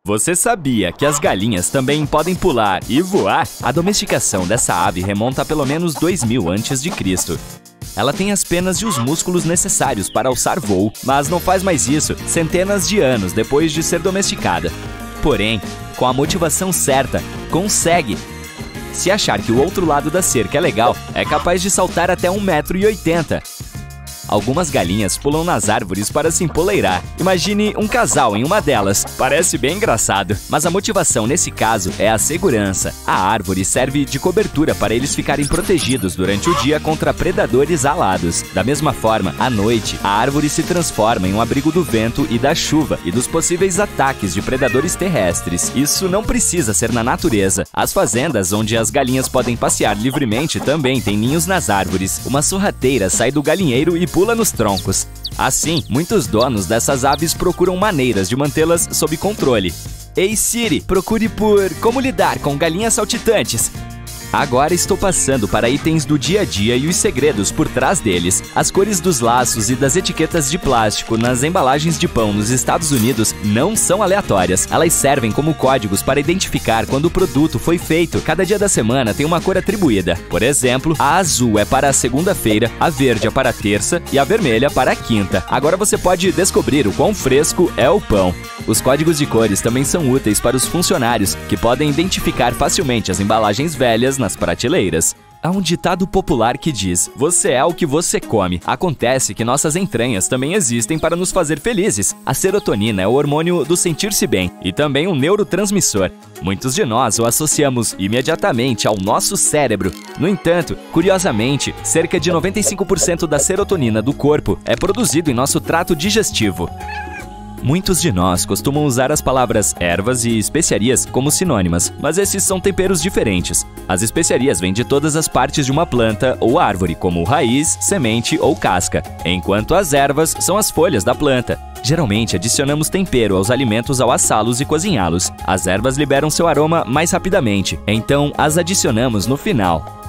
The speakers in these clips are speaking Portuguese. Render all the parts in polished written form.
Você sabia que as galinhas também podem pular e voar? A domesticação dessa ave remonta a pelo menos 2000 a.C. Ela tem as penas e os músculos necessários para alçar voo, mas não faz mais isso centenas de anos depois de ser domesticada. Porém, com a motivação certa, consegue. Se achar que o outro lado da cerca é legal, é capaz de saltar até 1,80 m. Algumas galinhas pulam nas árvores para se empoleirar. Imagine um casal em uma delas. Parece bem engraçado. Mas a motivação nesse caso é a segurança. A árvore serve de cobertura para eles ficarem protegidos durante o dia contra predadores alados. Da mesma forma, à noite, a árvore se transforma em um abrigo do vento e da chuva e dos possíveis ataques de predadores terrestres. Isso não precisa ser na natureza. As fazendas onde as galinhas podem passear livremente também têm ninhos nas árvores. Uma sorrateira sai do galinheiro e pula nos troncos. Assim, muitos donos dessas aves procuram maneiras de mantê-las sob controle. Ei Siri, procure por como lidar com galinhas saltitantes. Agora estou passando para itens do dia a dia e os segredos por trás deles. As cores dos laços e das etiquetas de plástico nas embalagens de pão nos Estados Unidos não são aleatórias. Elas servem como códigos para identificar quando o produto foi feito. Cada dia da semana tem uma cor atribuída. Por exemplo, a azul é para a segunda-feira, a verde é para a terça e a vermelha para a quinta. Agora você pode descobrir o quão fresco é o pão. Os códigos de cores também são úteis para os funcionários, que podem identificar facilmente as embalagens velhas nas prateleiras. Há um ditado popular que diz: você é o que você come. Acontece que nossas entranhas também existem para nos fazer felizes. A serotonina é o hormônio do sentir-se bem e também um neurotransmissor. Muitos de nós o associamos imediatamente ao nosso cérebro. No entanto, curiosamente, cerca de 95% da serotonina do corpo é produzido em nosso trato digestivo. Muitos de nós costumam usar as palavras ervas e especiarias como sinônimas, mas esses são temperos diferentes. As especiarias vêm de todas as partes de uma planta ou árvore, como raiz, semente ou casca, enquanto as ervas são as folhas da planta. Geralmente adicionamos tempero aos alimentos ao assá-los e cozinhá-los. As ervas liberam seu aroma mais rapidamente, então as adicionamos no final.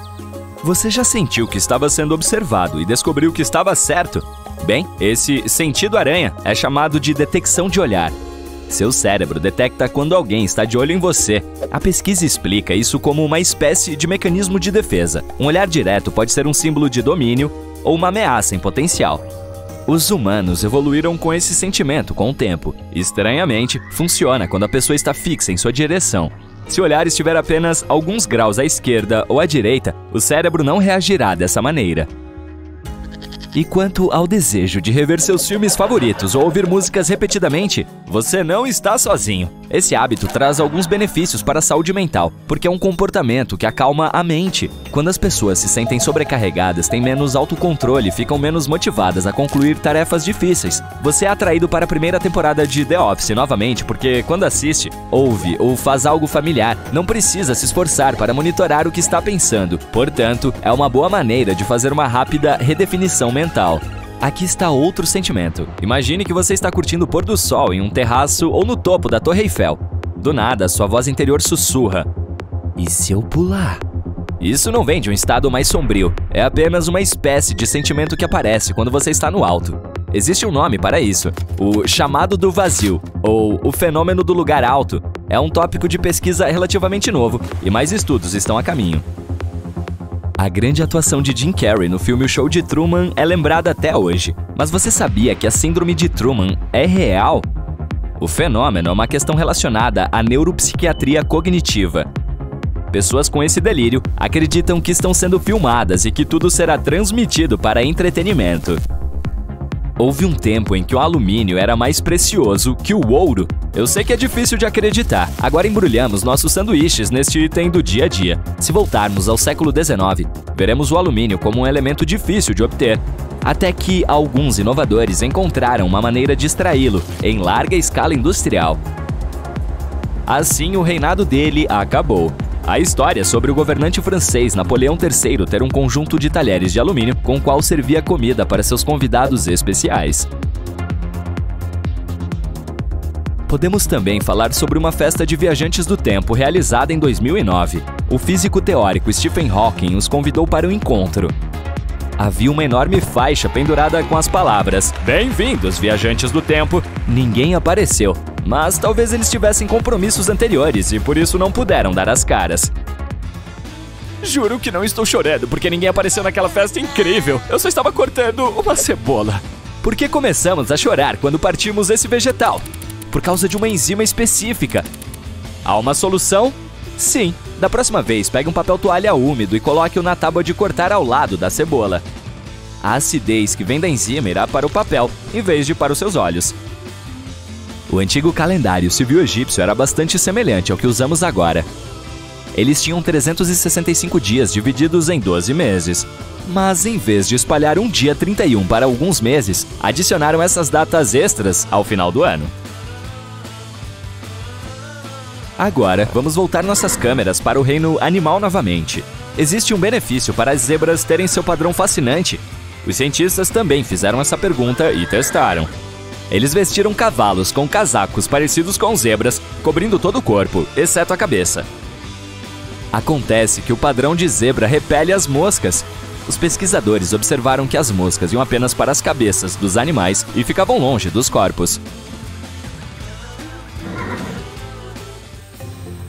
Você já sentiu que estava sendo observado e descobriu que estava certo? Bem, esse sentido aranha é chamado de detecção de olhar. Seu cérebro detecta quando alguém está de olho em você. A pesquisa explica isso como uma espécie de mecanismo de defesa. Um olhar direto pode ser um símbolo de domínio ou uma ameaça em potencial. Os humanos evoluíram com esse sentimento com o tempo. Estranhamente, funciona quando a pessoa está fixa em sua direção. Se o olhar estiver apenas alguns graus à esquerda ou à direita, o cérebro não reagirá dessa maneira. E quanto ao desejo de rever seus filmes favoritos ou ouvir músicas repetidamente, você não está sozinho. Esse hábito traz alguns benefícios para a saúde mental, porque é um comportamento que acalma a mente. Quando as pessoas se sentem sobrecarregadas, têm menos autocontrole e ficam menos motivadas a concluir tarefas difíceis. Você é atraído para a primeira temporada de The Office novamente, porque quando assiste, ouve ou faz algo familiar, não precisa se esforçar para monitorar o que está pensando. Portanto, é uma boa maneira de fazer uma rápida redefinição mental. Aqui está outro sentimento. Imagine que você está curtindo o pôr do sol em um terraço ou no topo da Torre Eiffel. Do nada, sua voz interior sussurra: e se eu pular? Isso não vem de um estado mais sombrio. É apenas uma espécie de sentimento que aparece quando você está no alto. Existe um nome para isso: o chamado do vazio, ou o fenômeno do lugar alto. É um tópico de pesquisa relativamente novo, e mais estudos estão a caminho. A grande atuação de Jim Carrey no filme O Show de Truman é lembrada até hoje. Mas você sabia que a síndrome de Truman é real? O fenômeno é uma questão relacionada à neuropsiquiatria cognitiva. Pessoas com esse delírio acreditam que estão sendo filmadas e que tudo será transmitido para entretenimento. Houve um tempo em que o alumínio era mais precioso que o ouro. Eu sei que é difícil de acreditar. Agora embrulhamos nossos sanduíches neste item do dia a dia. Se voltarmos ao século XIX, veremos o alumínio como um elemento difícil de obter. Até que alguns inovadores encontraram uma maneira de extraí-lo em larga escala industrial. Assim, o reinado dele acabou. A história sobre o governante francês Napoleão III ter um conjunto de talheres de alumínio com o qual servia comida para seus convidados especiais. Podemos também falar sobre uma festa de viajantes do tempo realizada em 2009. O físico teórico Stephen Hawking os convidou para o encontro. Havia uma enorme faixa pendurada com as palavras "Bem-vindos, viajantes do tempo". Ninguém apareceu, mas talvez eles tivessem compromissos anteriores e por isso não puderam dar as caras. Juro que não estou chorando porque ninguém apareceu naquela festa incrível. Eu só estava cortando uma cebola. Por que começamos a chorar quando partimos esse vegetal? Por causa de uma enzima específica. Há uma solução? Sim. Da próxima vez, pegue um papel toalha úmido e coloque-o na tábua de cortar ao lado da cebola. A acidez que vem da enzima irá para o papel, em vez de para os seus olhos. O antigo calendário civil-egípcio era bastante semelhante ao que usamos agora. Eles tinham 365 dias divididos em 12 meses. Mas em vez de espalhar um dia 31 para alguns meses, adicionaram essas datas extras ao final do ano. Agora, vamos voltar nossas câmeras para o reino animal novamente. Existe um benefício para as zebras terem seu padrão fascinante. Os cientistas também fizeram essa pergunta e testaram. Eles vestiram cavalos com casacos parecidos com zebras, cobrindo todo o corpo, exceto a cabeça. Acontece que o padrão de zebra repele as moscas. Os pesquisadores observaram que as moscas iam apenas para as cabeças dos animais e ficavam longe dos corpos.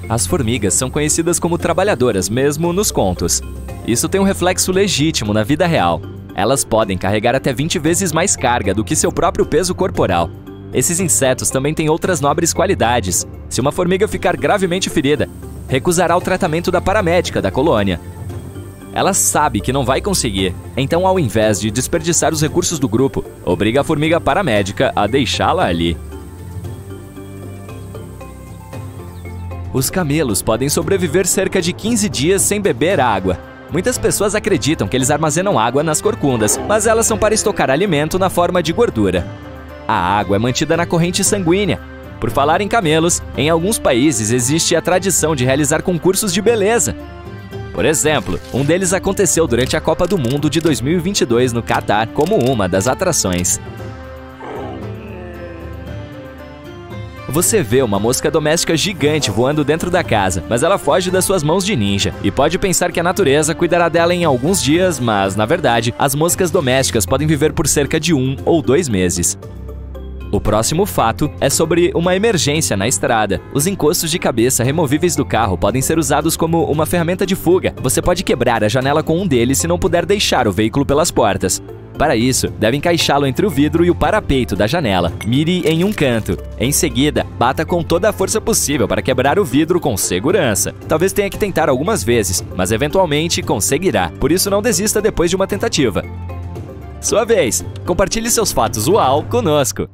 As formigas são conhecidas como trabalhadoras, mesmo nos contos. Isso tem um reflexo legítimo na vida real. Elas podem carregar até 20 vezes mais carga do que seu próprio peso corporal. Esses insetos também têm outras nobres qualidades. Se uma formiga ficar gravemente ferida, recusará o tratamento da paramédica da colônia. Ela sabe que não vai conseguir, então ao invés de desperdiçar os recursos do grupo, obriga a formiga paramédica a deixá-la ali. Os camelos podem sobreviver cerca de 15 dias sem beber água. Muitas pessoas acreditam que eles armazenam água nas corcundas, mas elas são para estocar alimento na forma de gordura. A água é mantida na corrente sanguínea. Por falar em camelos, em alguns países existe a tradição de realizar concursos de beleza. Por exemplo, um deles aconteceu durante a Copa do Mundo de 2022 no Catar como uma das atrações. Você vê uma mosca doméstica gigante voando dentro da casa, mas ela foge das suas mãos de ninja e pode pensar que a natureza cuidará dela em alguns dias, mas, na verdade, as moscas domésticas podem viver por cerca de 1 ou 2 meses. O próximo fato é sobre uma emergência na estrada. Os encostos de cabeça removíveis do carro podem ser usados como uma ferramenta de fuga. Você pode quebrar a janela com um deles se não puder deixar o veículo pelas portas. Para isso, deve encaixá-lo entre o vidro e o parapeito da janela. Mire em um canto. Em seguida, bata com toda a força possível para quebrar o vidro com segurança. Talvez tenha que tentar algumas vezes, mas eventualmente conseguirá. Por isso, não desista depois de uma tentativa. Sua vez! Compartilhe seus fatos uau conosco!